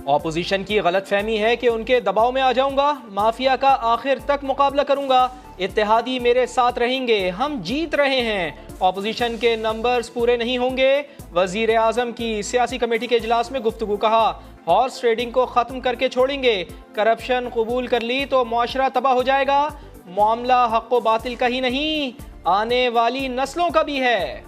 Opposition की गलतफहमी है कि उनके दबाव में आ जाऊंगा, माफिया का आखिर तक मुकाबला करूंगा, इत्तेहादी मेरे साथ रहेंगे, हम जीत रहे हैं, ऑपोजिशन के नंबर्स पूरे नहीं होंगे। वजीर आजम की सियासी कमेटी के इजलास में गुफ्तगू, कहा हॉर्स ट्रेडिंग को ख़त्म करके छोड़ेंगे, करप्शन कबूल कर ली तो मुआशरा तबाह हो जाएगा, मामला हक़ व बातिल का ही नहीं आने वाली नस्लों का भी है।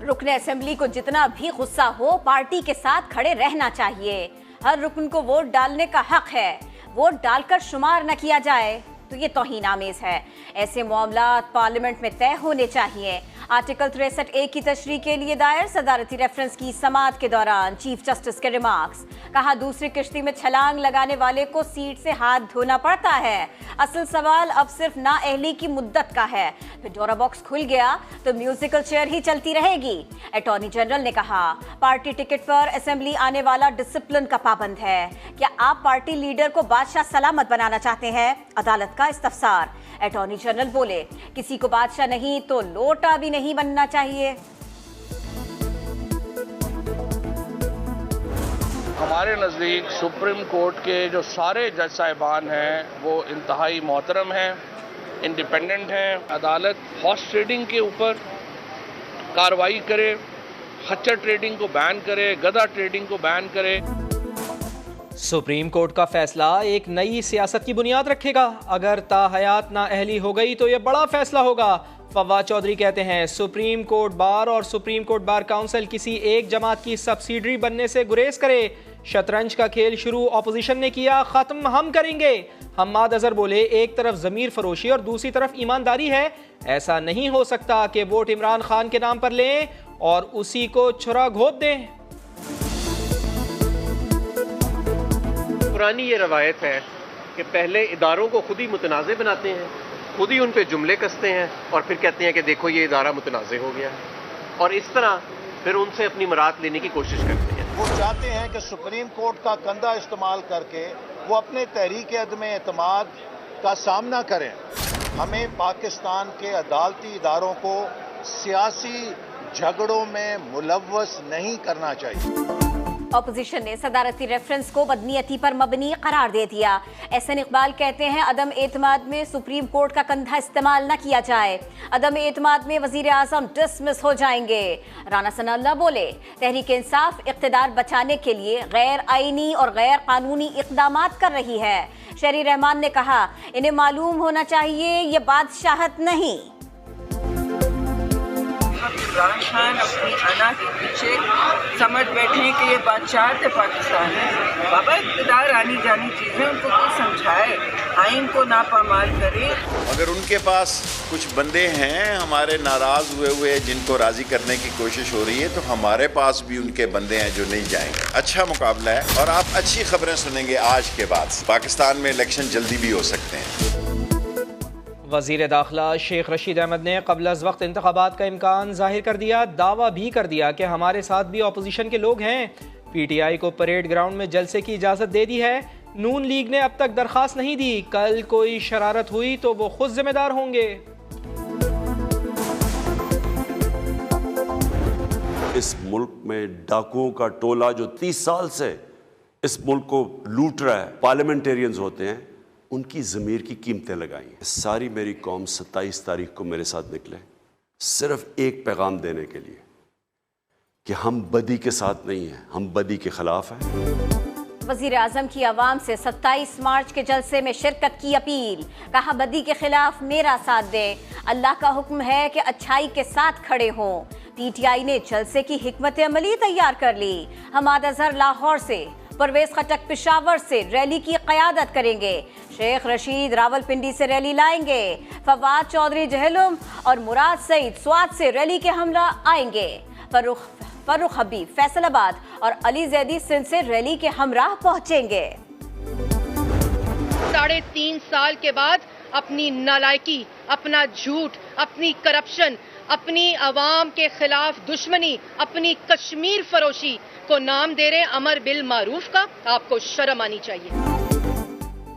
रुकने असेंबली को जितना भी गुस्सा हो पार्टी के साथ खड़े रहना चाहिए। हर रुकन को वोट डालने का हक है, वोट डालकर शुमार न किया जाए तो ये तौहीन आमेज है। ऐसे मामलात पार्लियामेंट में तय होने चाहिए। आर्टिकल 63A की तशरीह के लिए दायर सदारती रेफरेंस की समाअत के दौरान चीफ जस्टिस के रिमार्क्स, कहा दूसरी किश्ती में छलांग लगाने वाले को सीट से हाथ धोना पड़ता है, असल सवाल अब सिर्फ नाअहली की मुद्दत का है, फिर डोरा बॉक्स खुल गया तो म्यूजिकल चेयर ही चलती रहेगी। अटॉर्नी जनरल ने कहा पार्टी टिकट पर असेंबली आने वाला डिसिप्लिन का पाबंद है। क्या आप पार्टी लीडर को बादशाह सलामत बनाना चाहते हैं? अदालत का इस्तफसार। अटॉर्नी जनरल बोले किसी को बादशाह नहीं तो लोटा भी नहीं बनना चाहिए। हमारे नज़दीक सुप्रीम कोर्ट के जो सारे जज साहिबान हैं वो इंतहाई मोहतरम हैं, इंडिपेंडेंट हैं। अदालत हॉर्स ट्रेडिंग के ऊपर कार्रवाई करे, खच्चर ट्रेडिंग को बैन करे, गधा ट्रेडिंग को बैन करे। सुप्रीम कोर्ट का फैसला एक नई सियासत की बुनियाद रखेगा, अगर ताहयात नाअहली हो गई तो यह बड़ा फैसला होगा। फवाद चौधरी कहते हैं सुप्रीम कोर्ट बार और सुप्रीम कोर्ट बार काउंसिल किसी एक जमात की सब्सिडरी बनने से गुरेज करे। शतरंज का खेल शुरू ऑपोजिशन ने किया, खत्म हम करेंगे। हम्माद अजहर बोले एक तरफ जमीर फरोशी और दूसरी तरफ ईमानदारी है, ऐसा नहीं हो सकता कि वोट इमरान खान के नाम पर लें और उसी को छुरा घोंप दें। पुरानी ये रवायत है कि पहले इदारों को खुद ही मुतनाज़े बनाते हैं, खुद ही उन पे जुमले कसते हैं और फिर कहते हैं कि देखो ये इदारा मुतनाज़े हो गया है, और इस तरह फिर उनसे अपनी मरात लेने की कोशिश करते हैं। वो चाहते हैं कि सुप्रीम कोर्ट का कंधा इस्तेमाल करके वो अपने तहरीक अदम एतमाद का सामना करें। हमें पाकिस्तान के अदालती इदारों को सियासी झगड़ों में मुलव्वस नहीं करना चाहिए। ऑपोजिशन ने सदारती रेफरेंस को बदनीयती पर मबनी करार दे दिया। एहसन इकबाल कहते हैं अदम एतमाद में सुप्रीम कोर्ट का कंधा इस्तेमाल न किया जाए, अदम एतमाद में वजीर आजम डिसमिस हो जाएंगे। राना सनाउल्लाह बोले तहरीक इंसाफ इक़्तिदार बचाने के लिए गैर आईनी और गैर कानूनी इक़दामात कर रही है। शहरी रहमान ने कहा इन्हें मालूम होना चाहिए ये बादशाहत नहीं। इमरान खान अपनी अना के पीछे समझ बैठे हैं कि ये बादशाहत है पाकिस्तान है। बाबा इक़्तिदार आनी जानी चीज़ें, उनको कोई समझाए, आइन को नापामाल करे। अगर उनके पास कुछ बंदे हैं हमारे नाराज हुए जिनको राजी करने की कोशिश हो रही है, तो हमारे पास भी उनके बंदे हैं जो नहीं जाएंगे। अच्छा मुकाबला है और आप अच्छी खबरें सुनेंगे आज के बाद। पाकिस्तान में इलेक्शन जल्दी भी हो सकते हैं। वज़ीर दाखिला शेख रशीद अहमद ने क़ब्ल अज़ वक्त इंतख़ाबात का इम्कान ज़ाहिर कर दिया, दावा भी कर दिया कि हमारे साथ भी अपोजिशन के लोग हैं। PTI को परेड ग्राउंड में जलसे की इजाज़त दे दी है। नून लीग ने अब तक दरख्वास्त नहीं दी, कल कोई शरारत हुई तो वो खुद जिम्मेदार होंगे। इस मुल्क में डाकुओं का टोला जो 30 साल से इस मुल्क को लूट रहा है, पार्लियामेंटेरियंस होते हैं, उनकी ज़मीर की कीमतें लगाई। सारी मेरी कौम 27 तारीख को मेरे साथ निकले, सिर्फ एक पैगाम देने के लिए कि हम बदी के साथ नहीं हैं, हम बदी के खिलाफ हैं। वज़ीर आज़म की आवाम से 27 मार्च के जलसे में शिरकत की अपील, कहा बदी के खिलाफ मेरा साथ दें, अल्लाह का हुक्म है कि अच्छाई के साथ खड़े हों। PTI ने जलसे की हिकमत अमली तैयार कर ली। हम्माद अजहर लाहौर से, परवेज खटक पेशावर से रैली की क़यादत करेंगे। शेख रशीद रावलपिंडी से रैली लाएंगे। फवाद चौधरी जहलुम और मुराद सईद स्वात से रैली के हमरा आएंगे। फर्रुख हबीब फैसलाबाद और अली जैदी सिंध से रैली के हमराह पहुंचेंगे। 3.5 साल के बाद अपनी नालायकी, अपना झूठ, अपनी करप्शन, अपनी अवाम के खिलाफ दुश्मनी, अपनी कश्मीर फरोशी को नाम दे रहे अमर बिल मारूफ का, आपको शर्म आनी चाहिए।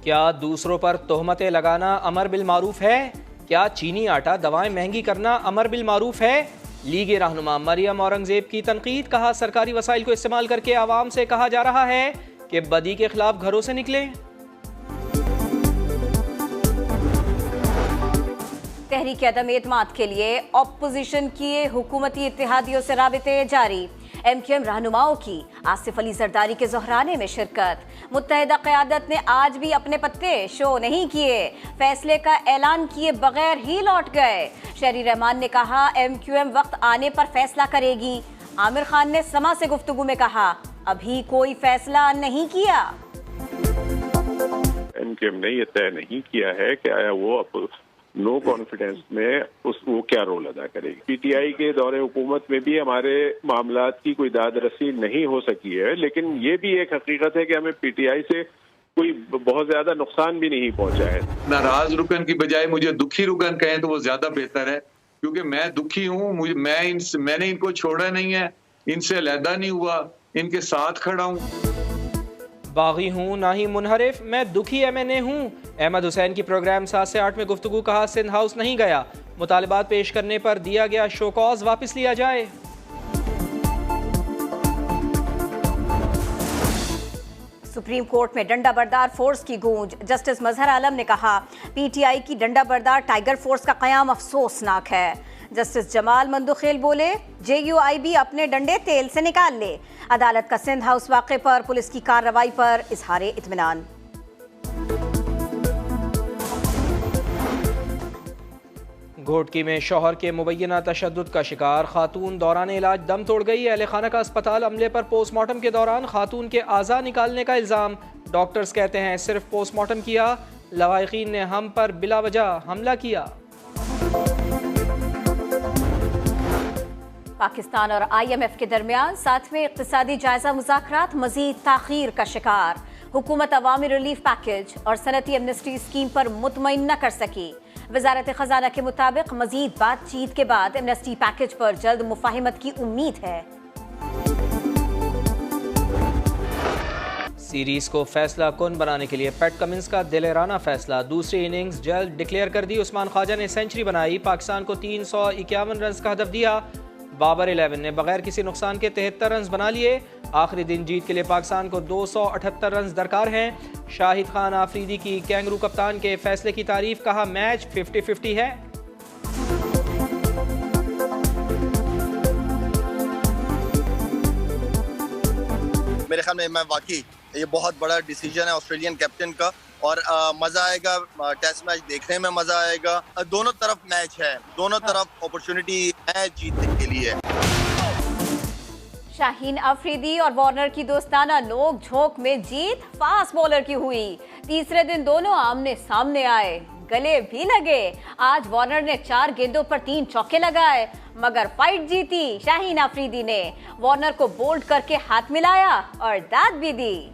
क्या दूसरों पर तोहमतें लगाना अमर बिल मारूफ है? क्या चीनी आटा दवाएं महंगी करना अमर बिल मारूफ है? लीगी रहनुमा मरियम औरंगजेब की तनकीद, कहा सरकारी वसाइल को इस्तेमाल करके आवाम से कहा जा रहा है कि बदी के खिलाफ घरों से निकले। तहरीक अदम एतमाद के लिए ऑपोजिशन किए हुकूमती इत्तेहादियों से राबिते जारी। MQM रहनुमाओं की आसिफ अली जरदारी के ज़हराने में शिरकत। मुत्तहिदा क़यादत ने आज भी अपने पत्ते शो नहीं किए, फैसले का ऐलान किए बगैर ही लौट गए। शहरी रहमान ने कहा MQM वक्त आने पर फैसला करेगी। आमिर खान ने समा से गुफ्तगू में कहा अभी कोई फैसला नहीं किया। MQM ने यह तय नहीं किया है कि आया वो नो कॉन्फिडेंस में वो क्या रोल अदा करेगी। PTI के दौरे हुकूमत में भी हमारे मामलात की कोई दाद रसी नहीं हो सकी है, लेकिन ये भी एक हकीकत है कि हमें PTI से कोई बहुत ज्यादा नुकसान भी नहीं पहुंचा है। नाराज रुकन की बजाय मुझे दुखी रुकन कहें तो वो ज्यादा बेहतर है, क्योंकि मैं दुखी हूँ। मैंने इनको छोड़ा नहीं है, इनसे अलहदा नहीं हुआ, इनके साथ खड़ा हूँ। बागी हूँ ना ही मुनहरिफ, मैं दुखी MNA हूँ। अहमद हुसैन की प्रोग्राम 7 से 8 में गुफ्तगू, कहा सिंध हाउस नहीं गया, मुतालबात पेश करने पर दिया गया शो कॉज वापस लिया जाए। सुप्रीम कोर्ट में डंडा बरदार फोर्स की गूंज। जस्टिस मजहर आलम ने कहा PTI की डंडा बरदार टाइगर फोर्स का क़याम अफसोसनाक है। जस्टिस जमाल मंदुखेल बोले JUIB अपने डंडे तेल से निकाल ले। अदालत का सिंध हाउस वाक़े पर पुलिस की कार्रवाई पर इजहार इत्मीनान। घोटकी में शौहर के मुबैना तशद्दुद का शिकार खातून दौरान इलाज दम तोड़ गई। अहले खाना का अस्पताल अमले पर पोस्टमार्टम के दौरान खातून के आज़ा निकालने का इल्ज़ाम। डॉक्टर्स कहते हैं सिर्फ पोस्टमार्टम किया, लवाहिकीन ने हम पर बिला वजह हमला किया। पाकिस्तान और IMF के दरमियान 7वें इक़्तिसादी जायजा मुज़ाकरात मज़ीद ताख़ीर का शिकार। हुकूमत अवामी रिलीफ पैकेज और सनती एमनेस्टी स्कीम पर मुतमईन न कर सकी। वज़ारत ख़ज़ाना के मुताबिक मज़ीद बातचीत के बाद एमनेस्टी पैकेज पर जल्द मुफ़ाहिमत की उम्मीद है। सीरीज को फैसला कुन बनाने के लिए पैट कमिंस का दिलेराना फैसला। दूसरी इनिंग्स जल्द डिक्लेयर कर दी। उस्मान ख्वाजा ने सेंचुरी बनाई, पाकिस्तान को 351 रन का हदफ दिया। बाबर 11 ने बगैर किसी नुकसान के 73 रन बना लिए। आखिरी दिन जीत के लिए पाकिस्तान को 278 रन दरकार हैं। शाहिद खान आफरीदी की कैंगरू कप्तान के फैसले की तारीफ, कहा मैच 50-50 है। मेरे ख्याल में मैं वाकई ये बहुत बड़ा डिसीजन है ऑस्ट्रेलियन कैप्टन का, और मजा आएगा टेस्ट मैच देखने में, मजा आएगा। दोनों तरफ मैच है, दोनों तरफ अपॉर्चुनिटी है जीतने के लिए। शाहीन अफरीदी और वार्नर की दोस्ताना नोक झोंक में जीत फास्ट बॉलर की हुई। तीसरे दिन दोनों आमने सामने आए, गले भी लगे। आज वार्नर ने 4 गेंदों पर 3 चौके लगाए, मगर फाइट जीती शाहीन अफरीदी ने। वार्नर को बोल्ड करके हाथ मिलाया और दाद भी दी।